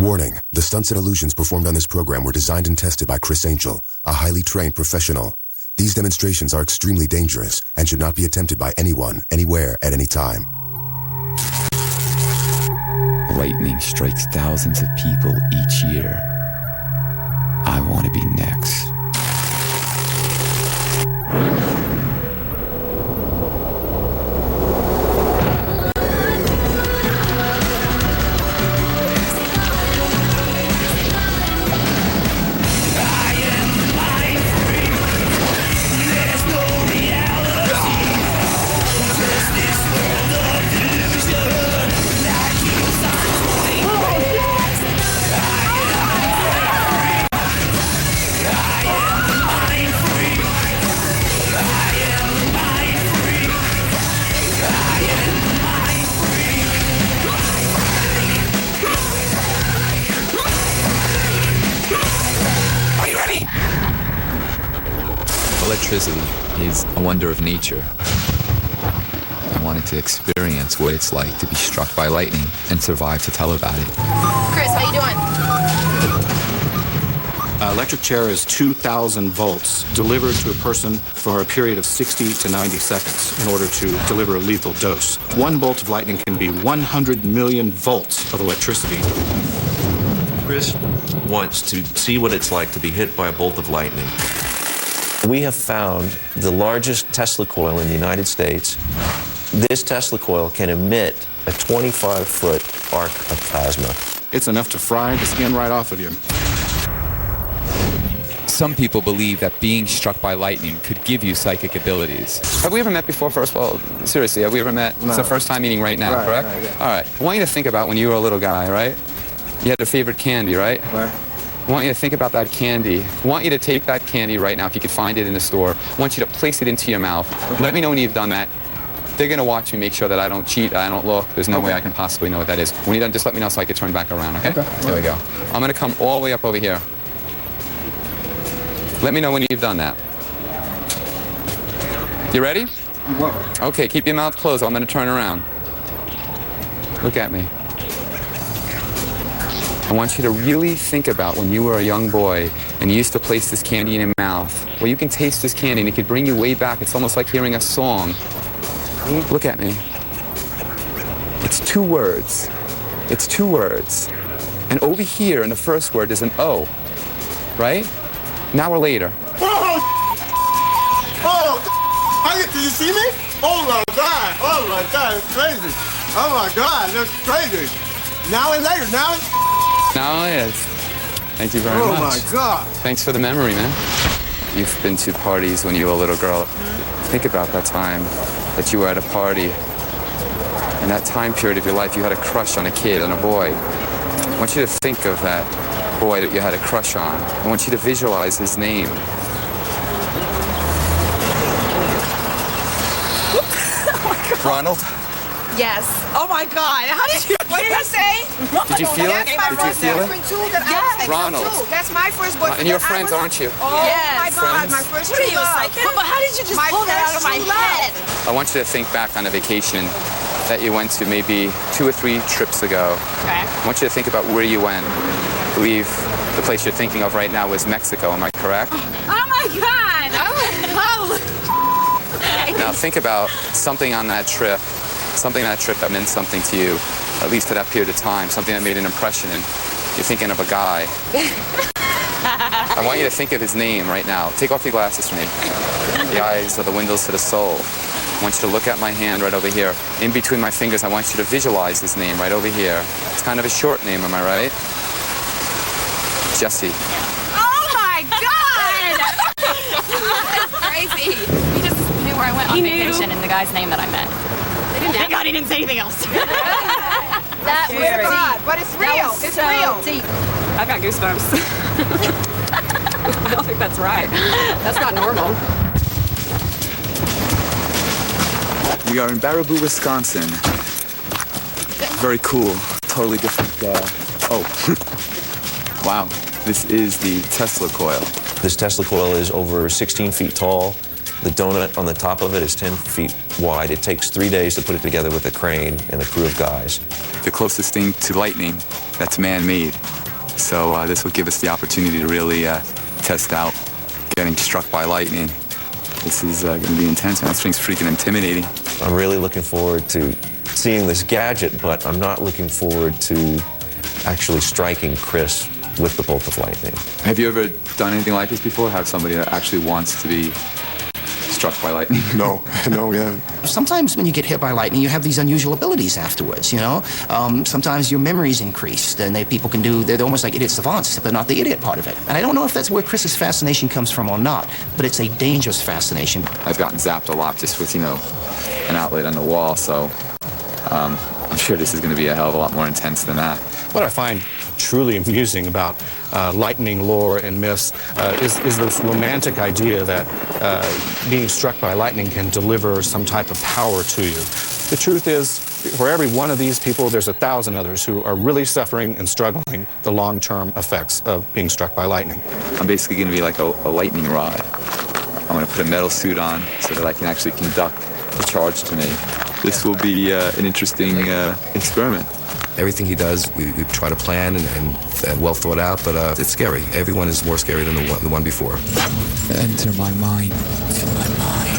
Warning, the stunts and illusions performed on this program were designed and tested by Chris Angel, a highly trained professional. These demonstrations are extremely dangerous and should not be attempted by anyone, anywhere, at any time. Lightning strikes thousands of people each year. I want to be next. Electricity is a wonder of nature. I wanted to experience what it's like to be struck by lightning and survive to tell about it. Chris, how you doing? Electric chair is 2,000 volts delivered to a person for a period of 60 to 90 seconds in order to deliver a lethal dose. 1 bolt of lightning can be 100 million volts of electricity. Chris wants to see what it's like to be hit by a bolt of lightning. We have found the largest Tesla coil in the United States. This Tesla coil can emit a 25-foot arc of plasma. It's enough to fry the skin right off of you. Some people believe that being struck by lightning could give you psychic abilities. Have we ever met before, first of all? Seriously, have we ever met? No. It's the first time meeting right now, correct? Right, yeah. All right. I want you to think about when you were a little guy, right? You had a favorite candy, right? Right. I want you to think about that candy. I want you to take that candy right now, if you could find it in the store. I want you to place it into your mouth. Okay. Let me know when you've done that. They're going to watch me, make sure that I don't cheat, I don't look. There's no way I can possibly know what that is. When you're done, just let me know so I can turn back around, okay? There we go. I'm going to come all the way up over here. Let me know when you've done that. You ready? Okay, keep your mouth closed. I'm going to turn around. Look at me. I want you to really think about when you were a young boy and you used to place this candy in your mouth. Well, you can taste this candy and it could bring you way back. It's almost like hearing a song. Look at me. It's 2 words. It's 2 words. And over here in the first word is an O, right? Now or later. Oh, did you see me? Oh my God, it's crazy. Oh my God, that's crazy. Now and later, now. Now it is. Thank you very much. Oh my God. Thanks for the memory, man. You've been to parties when you were a little girl. Think about that time that you were at a party. In that time period of your life, you had a crush on a kid, on a boy. I want you to think of that boy that you had a crush on. I want you to visualize his name. Ronald? Yes. Oh my God. How did you? What did I say? Did you feel it? Did you feel it? Yes. Ronald. That's my first boyfriend. And you're friends, aren't you? Oh yes. My God, friends. my first true love. But how did you just pull that out of my head? I want you to think back on a vacation that you went to maybe 2 or 3 trips ago. Okay. I want you to think about where you went. I believe the place you're thinking of right now is Mexico. Am I correct? Oh my God. Oh. Now think about something on that trip. Something on that trip that meant something to you, at least for that period of time, something that made an impression, and you're thinking of a guy. I want you to think of his name right now. Take off your glasses for me. The eyes are the windows to the soul. I want you to look at my hand right over here. In between my fingers, I want you to visualize his name right over here. It's kind of a short name, am I right? Jesse. Oh my God! That's crazy. He just knew where I went on vacation and the guy's name that I met. Thank God he didn't say anything else. That was deep. But it's real. It's so real. Deep. I've got goosebumps. I don't think that's right. That's not normal. We are in Baraboo, Wisconsin. Very cool. Totally different. Wow. This is the Tesla coil. This Tesla coil is over 16 feet tall. The donut on the top of it is 10 feet wide. It takes 3 days to put it together with a crane and a crew of guys. The closest thing to lightning that's man-made. So this will give us the opportunity to really test out getting struck by lightning. This is going to be intense, man. This thing's freaking intimidating. I'm really looking forward to seeing this gadget, but I'm not looking forward to actually striking Chris with the bolt of lightning. Have you ever done anything like this before? Have somebody that actually wants to be struck by lightning? No, we haven't. Sometimes when you get hit by lightning, you have these unusual abilities afterwards, you know? Sometimes your memory's increased, and they're almost like idiot savants, but not the idiot part of it. And I don't know if that's where Chris's fascination comes from or not, but it's a dangerous fascination. I've gotten zapped a lot just with, an outlet on the wall, so I'm sure this is going to be a hell of a lot more intense than that. What I find truly amusing about lightning lore and myths is this romantic idea that being struck by lightning can deliver some type of power to you. The truth is, for every one of these people, there's 1,000 others who are really suffering and struggling the long-term effects of being struck by lightning. I'm basically going to be like a lightning rod. I'm going to put a metal suit on so that I can actually conduct the charge to me. This will be an interesting experiment. Everything he does, we try to plan and well thought out, but it's scary. Everyone is more scary than the one before. Enter my mind. Enter my mind.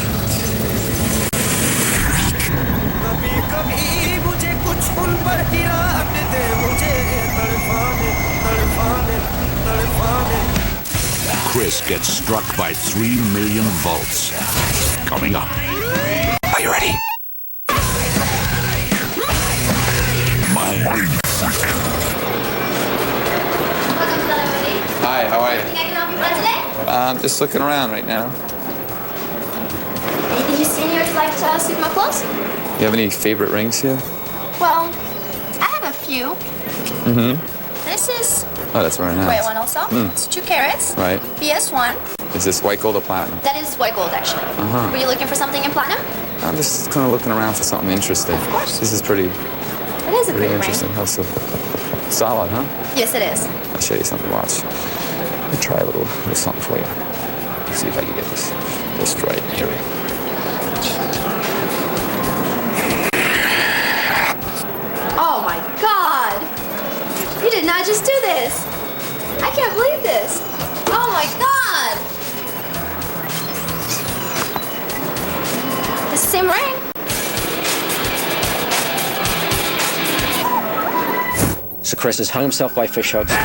Chris gets struck by 3 million volts. Coming up. Are you ready? Hi, how are you? Anything I can help you with today? I'm just looking around right now. Anything you see in here you'd like to suit my clothes? You have any favorite rings here? Well, I have a few. Mm-hmm. This is Oh, that's very nice. white one also. It's 2 carats. Right. BS1. Is this white gold or platinum? That is white gold, actually. Uh-huh. Were you looking for something in platinum? I'm just kind of looking around for something interesting. Of course. This is pretty It is a pretty interesting. ring. How so? Solid, huh? Yes, it is. I'll show you something. Watch. Let me try a little something for you. Let's see if I can get this just right. Here we go. Oh my God! You did not just do this. I can't believe this. Oh my God! It's the same ring. So Chris has hung himself by fishhooks,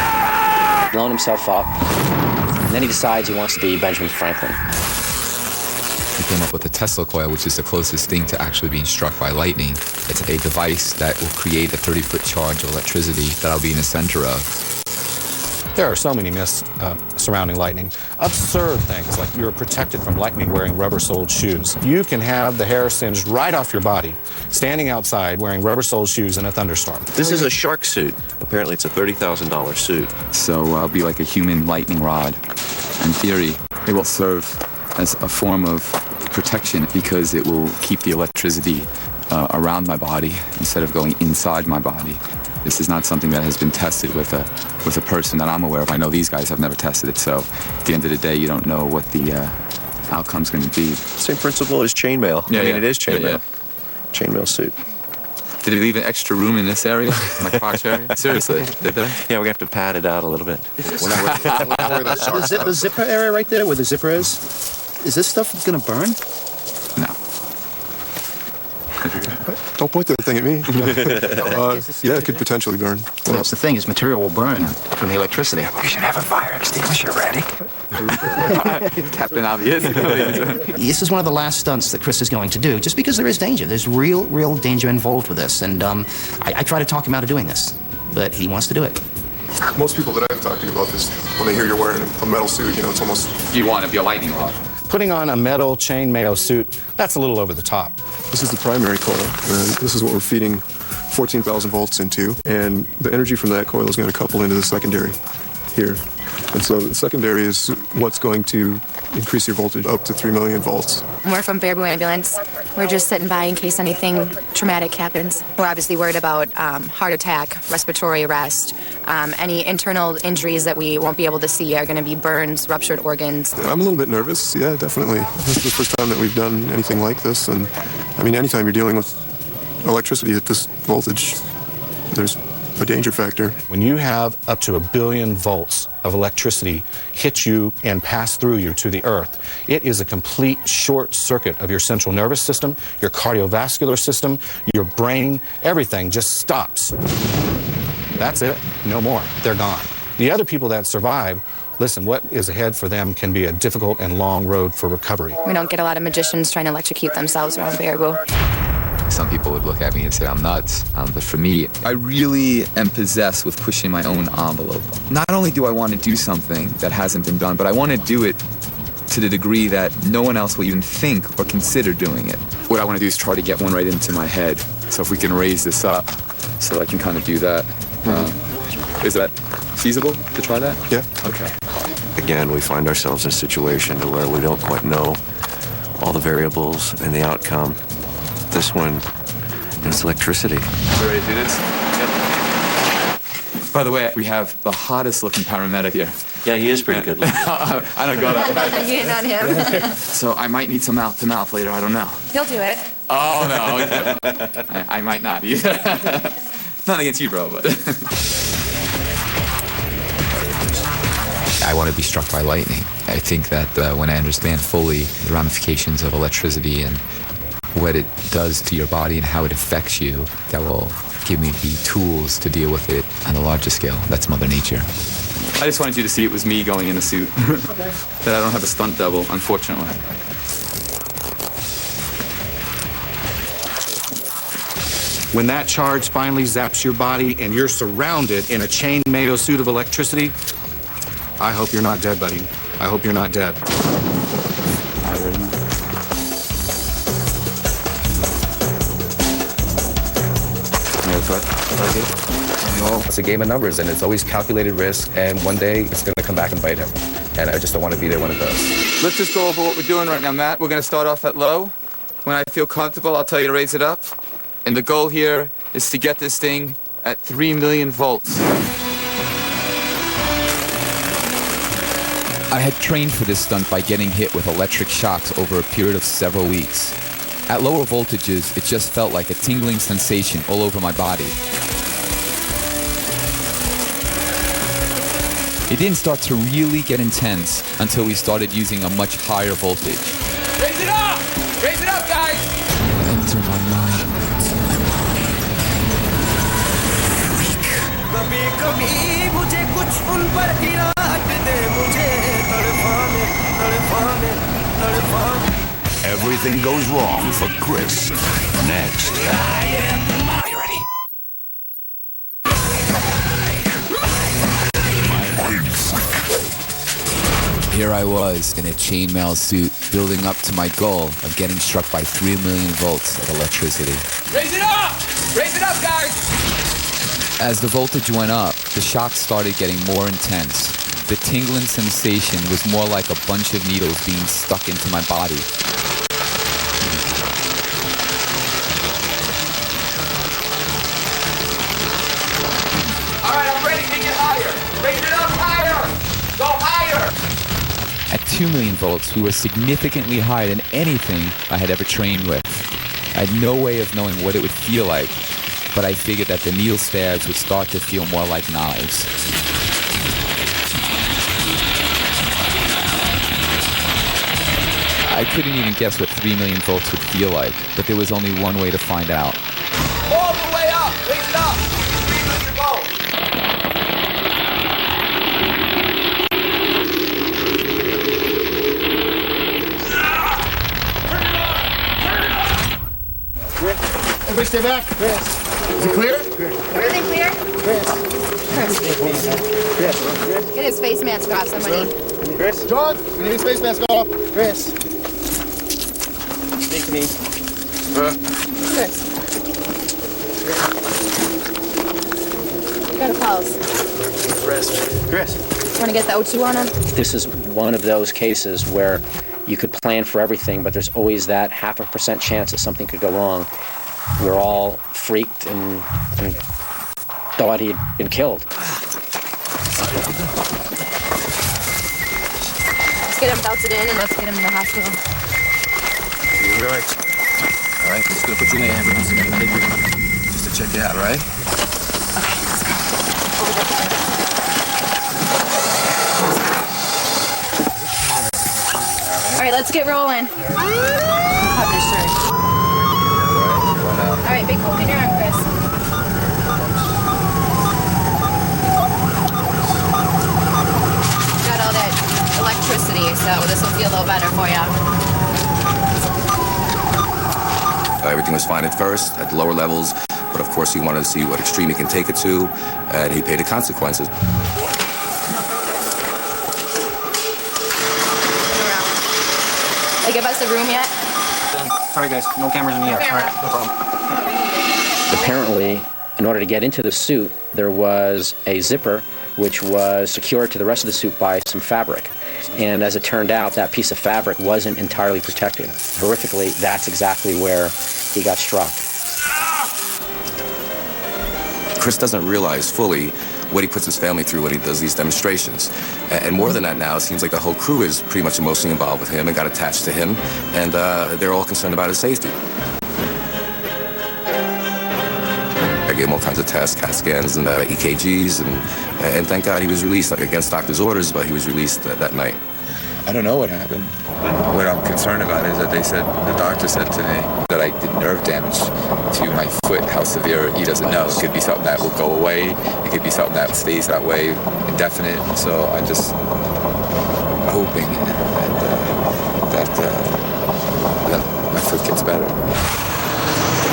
blown himself up, and then he decides he wants to be Benjamin Franklin. We came up with the Tesla coil, which is the closest thing to actually being struck by lightning. It's a device that will create a 30-foot charge of electricity that I'll be in the center of. There are so many myths surrounding lightning. Absurd things like you're protected from lightning wearing rubber-soled shoes. You can have the hair singed right off your body, standing outside wearing rubber-soled shoes in a thunderstorm. This is a shark suit. Apparently it's a $30,000 suit. So I'll be like a human lightning rod. In theory, it will serve as a form of protection because it will keep the electricity around my body instead of going inside my body. This is not something that has been tested with a person that I'm aware of. I know these guys have never tested it, so at the end of the day, you don't know what the outcome's going to be. Same principle as chainmail. Yeah, I mean, it is chainmail. Yeah. Chainmail suit. Did they leave an extra room in this area, my crotch area? Seriously, did they? Yeah, we have to pad it out a little bit. The zipper area right there where the zipper is this stuff that's going to burn? No. Don't point that thing at me. Yeah, it could potentially burn. Well, that's the thing, is material will burn from the electricity. You should have a fire extinguisher ready. Captain Obvious. This is one of the last stunts that Chris is going to do, just because there is danger. There's real danger involved with this, and I try to talk him out of doing this, but he wants to do it. Most people that I've talked to about this, when they hear you're wearing a metal suit, it's almost... You want to be a lightning rod. Putting on a metal chainmail suit, that's a little over the top. This is the primary coil, and this is what we're feeding 14,000 volts into, and the energy from that coil is going to couple into the secondary here. And so the secondary is what's going to increase your voltage up to 3 million volts. We're from Baraboo Ambulance. We're just sitting by in case anything traumatic happens. We're obviously worried about heart attack, respiratory arrest. Any internal injuries that we won't be able to see are going to be burns, ruptured organs. I'm a little bit nervous, yeah, definitely. This is the first time that we've done anything like this, and I mean, anytime you're dealing with electricity at this voltage, there's a danger factor. When you have up to 1 billion volts of electricity hit you and pass through you to the earth, it is a complete short circuit of your central nervous system, your cardiovascular system, your brain, everything just stops. That's it, no more, they're gone. The other people that survive, listen, what is ahead for them can be a difficult and long road for recovery. We don't get a lot of magicians trying to electrocute themselves around Baraboo. Some people would look at me and say I'm nuts, but for me, I really am possessed with pushing my own envelope. Not only do I want to do something that hasn't been done, but I want to do it to the degree that no one else will even think or consider doing it. What I want to do is try to get one right into my head. So if we can raise this up so I can kind of do that. Is that feasible to try that? Yeah. Okay. Again, we find ourselves in a situation where we don't quite know all the variables and the outcome. This one is electricity. You ready to do this? Yep. By the way, we have the hottest looking paramedic here. Yeah, he is pretty good looking. I don't got it. You didn't on him. So I might need some mouth to mouth later, I don't know. He'll do it. Oh, no. I might not either. Nothing against you, bro, but... I want to be struck by lightning. I think that when I understand fully the ramifications of electricity and what it does to your body and how it affects you, that will give me the tools to deal with it on a larger scale. That's Mother Nature. I just wanted you to see it was me going in the suit. Okay. That I don't have a stunt double, unfortunately. When that charge finally zaps your body and you're surrounded in a chain-mail suit of electricity, I hope you're not dead, buddy. I hope you're not dead. It's a game of numbers, and it's always calculated risk, and one day it's going to come back and bite him. And I just don't want to be there when it does. Let's just go over what we're doing right now, Matt. We're going to start off at low. When I feel comfortable, I'll tell you to raise it up. And the goal here is to get this thing at 3 million volts. I had trained for this stunt by getting hit with electric shocks over a period of several weeks. At lower voltages, it just felt like a tingling sensation all over my body. It didn't start to really get intense until we started using a much higher voltage. Raise it up! Raise it up, guys! Enter my mind. Everything goes wrong for Chris. Next. Are you ready? Here I was in a chainmail suit, building up to my goal of getting struck by 3 million volts of electricity. Raise it up! Raise it up, guys! As the voltage went up, the shocks started getting more intense. The tingling sensation was more like a bunch of needles being stuck into my body. All right, I'm ready. Take it higher. Raise it up higher. Go higher. At 2 million volts, we were significantly higher than anything I had ever trained with. I had no way of knowing what it would feel like, but I figured that the needle stabs would start to feel more like knives. I couldn't even guess what 3 million volts would feel like, but there was only one way to find out. All the way up! Raise it up! 3 million volts! Everybody stay back. Chris. Is it clear? Everything clear? Chris. Get his face mask off, somebody. Chris. John, we need his face mask off. Chris. Speak to me. Chris. Got a pulse. Chris. Want to get the O2 on him? This is one of those cases where you could plan for everything, but there's always that 0.5% chance that something could go wrong. We're all freaked and thought he'd been killed. Let's get him belted in and let's get him to the hospital. All right. All right, just gonna put you in the ambulance and take you just to check you out, all right? Okay, let's go. All right, let's get rolling. Pop this shirt. All right, big poke in your arm, Chris. Got all that electricity, so this will feel a little better for you. Everything was fine at first, at the lower levels, but of course he wanted to see what extreme he can take it to, and he paid the consequences. They give us a room yet? Sorry guys, no cameras in here. All right, no problem. Apparently, in order to get into the suit, there was a zipper which was secured to the rest of the suit by some fabric. And as it turned out, that piece of fabric wasn't entirely protected. Horrifically, that's exactly where he got struck. Chris doesn't realize fully what he puts his family through when he does these demonstrations. And more than that now, it seems like the whole crew is pretty much emotionally involved with him and got attached to him, and they're all concerned about his safety. I gave him all kinds of tests, CAT scans and EKGs, and thank God he was released, like against doctor's orders, but he was released that night. I don't know what happened. What I'm concerned about is that the doctor said to me that I did nerve damage to my foot. How severe, he doesn't know. It could be something that will go away. It could be something that stays that way indefinite. So I'm just hoping that my foot gets better.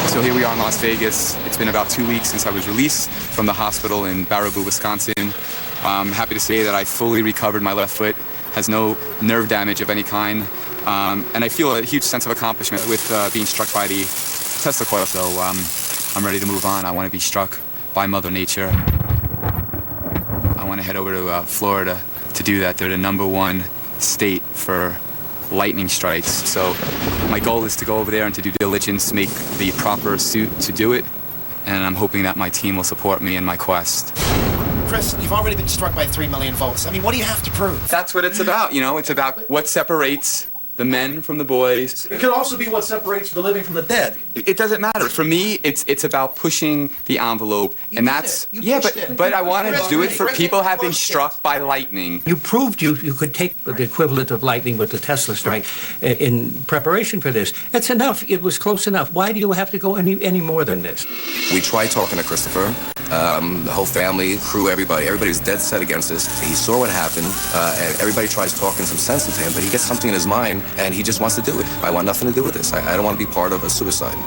So here we are in Las Vegas. It's been about 2 weeks since I was released from the hospital in Baraboo, Wisconsin. I'm happy to say that I fully recovered my left foot. Has no nerve damage of any kind, and I feel a huge sense of accomplishment with being struck by the Tesla coil. So I'm ready to move on. I want to be struck by Mother Nature. I want to head over to Florida to do that. They're the #1 state for lightning strikes. So my goal is to go over there and to do diligence, make the proper suit to do it, and I'm hoping that my team will support me in my quest. Chris, you've already been struck by 3 million volts. I mean, what do you have to prove? That's what it's about, you know? It's about what separates the men from the boys. It could also be what separates the living from the dead. It doesn't matter. For me, it's about pushing the envelope, and that's but I want to do it for people who have been struck by lightning. You proved you could take the equivalent of lightning with the Tesla strike in preparation for this. That's enough. It was close enough. Why do you have to go any more than this? We tried talking to Christopher. The whole family, crew, everybody was dead set against this. He saw what happened, and everybody tries talking some sense into him, but he gets something in his mind, and he just wants to do it. I want nothing to do with this. I don't want to be part of a suicide.